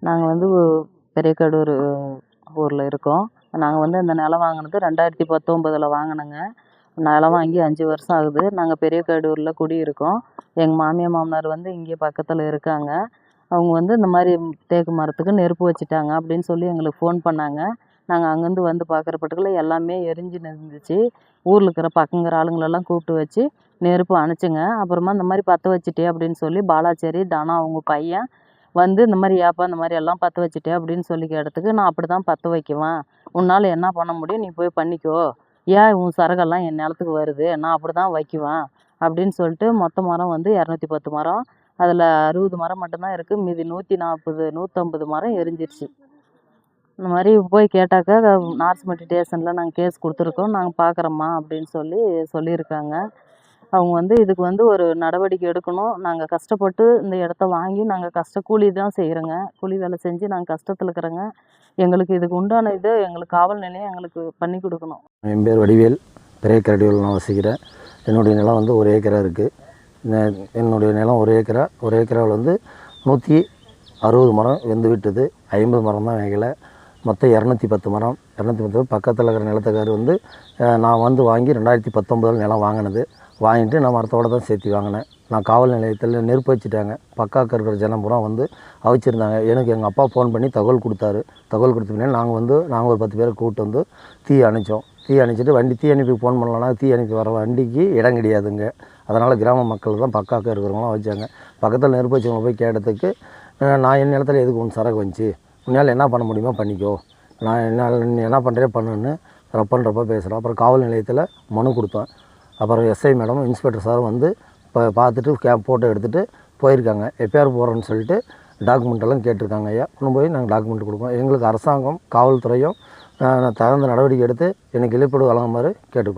நாங்கள் வந்து பெரியக்கடூர் ஊரில் இருக்கோம். நாங்கள் வந்து இந்த நிலம் வாங்கினது 2019 வாங்கினோங்க. நிலம் வாங்கி 5 வருஷம் ஆகுது. நாங்கள் பெரியக்கடூரில் குடியிருக்கோம். எங்கள் மாமியார் மாமனார் வந்து இங்கே பக்கத்தில் இருக்காங்க. அவங்க வந்து இந்த மாதிரி தேக்கு மரத்துக்கு நெருப்பு வச்சுட்டாங்க அப்படின்னு சொல்லி எங்களுக்கு ஃபோன் பண்ணாங்க. நாங்கள் அங்கேருந்து வந்து பார்க்குறப்பட்டுக்குள்ள எல்லாமே எரிஞ்சுன்னு இருந்துச்சு. ஊரில் இருக்கிற பக்கங்கிற ஆளுங்களெல்லாம் கூப்பிட்டு வச்சு நெருப்பு அணைச்சிங்க. அப்புறமா இந்த மாதிரி பற்ற வச்சுட்டே அப்படின்னு சொல்லி பாலாச்சேரி தனா அவங்க பையன் வந்து இந்த மாதிரி ஏப்பா இந்த மாதிரி எல்லாம் பற்ற வச்சுட்டே அப்படின்னு சொல்லி கேட்டதுக்கு, நான் அப்படி தான் பற்ற வைக்குவேன், உன்னால் என்ன பண்ண முடியும், நீ போய் பண்ணிக்கோ, ஏன் உன் சரகெல்லாம் என் நிலத்துக்கு வருது, நான் அப்படி தான் வைக்குவேன் அப்படின்னு சொல்லிட்டு மொத்த மரம் வந்து 210 மரம், அதில் 60 மரம் மட்டும்தான் இருக்குது. மீதி 140 150 மரம் எரிஞ்சிருச்சு. இந்த மாதிரி போய் கேட்டாக்கா நார்ஸ்மெண்ட் ஸ்டேஷனில் நாங்கள் கேஸ் கொடுத்துருக்கோம், நாங்கள் பார்க்குறோம்மா அப்படின்னு சொல்லியிருக்காங்க. அவங்க வந்து இதுக்கு வந்து ஒரு நடவடிக்கை எடுக்கணும். நாங்கள் கஷ்டப்பட்டு இந்த இடத்த வாங்கி நாங்கள் கூலி தான் செய்கிறோங்க. கூலி வேலை செஞ்சு நாங்கள் கஷ்டத்தில் இருக்கிறோங்க. எங்களுக்கு இதுக்கு உண்டான இதை எங்களுக்கு காவல் நிலையம் எங்களுக்கு பண்ணி கொடுக்கணும். என் பேர் வடிவேல். பெரியக்கடூரில் நான் வசிக்கிறேன். என்னுடைய நிலம் வந்து 1 ஏக்கரா இருக்குது. என்னுடைய நிலம் 1 ஏக்கரா. 1 ஏக்கராவில் வந்து 160 மரம் வெந்து விட்டது. 50 மரம் தான் வைக்கலை. மொத்தம் 210 மரம். 210 பக்கத்தில் இருக்கிற நிலத்துக்கார் வந்து நான் வந்து வாங்கி 2019 நிலம் வாங்கினது. வாங்கிட்டு நான் மரத்தோடு தான் சேர்த்து வாங்கினேன். நான் காவல் நிலையத்தில் நெருப்பு வச்சுட்டாங்க. பக்காக்க இருக்கிற ஜனம் பூரா வந்து அவிச்சிருந்தாங்க. எனக்கு எங்கள் அப்பா ஃபோன் பண்ணி தகவல் கொடுத்தாரு. தகவல் கொடுத்த பின்னாடி நாங்கள் ஒரு 10 பேரை கூப்பிட்டு வந்து தீ அணைச்சோம். தீ அணைச்சிட்டு வண்டி தீ அனுப்பி ஃபோன் பண்ணலன்னா தீ அனுப்பி வர வண்டிக்கு இடம் கிடையாதுங்க. அதனால் கிராம மக்கள் தான் பக்காக்க இருக்கிறவங்களாம் வச்சாங்க. பக்கத்தில் நெருப்பு வச்சவங்க போய் கேட்டதுக்கு, நான் என் நிலத்தில் எதுக்கு உன் சரக்கு வந்துச்சு, உன்னால் என்ன பண்ண முடியுமோ பண்ணிக்கோ, நான் என்ன பண்ணுறே பண்ணுன்னு ரப்ப பேசுகிறோம். அப்புறம் காவல் நிலையத்தில் மனு கொடுத்தோம். அப்புறம் எஸ்ஐ மேடம் இன்ஸ்பெக்டர் சாரும் வந்து இப்போ பார்த்துட்டு ஃபோட்டோ எடுத்துகிட்டு போயிருக்காங்க. எப்பயார் போகிறோன்னு சொல்லிட்டு டாக்குமெண்ட்டெல்லாம் கேட்டிருக்காங்க. ஐயா கொண்டு போய் நாங்கள் டாக்குமெண்ட் கொடுப்போம். எங்களுக்கு அரசாங்கம் காவல்துறையும் தகுந்த நடவடிக்கை எடுத்து எனக்கு இழப்பீடு வழங்குமாறு கேட்டுக்கொள்வோம்.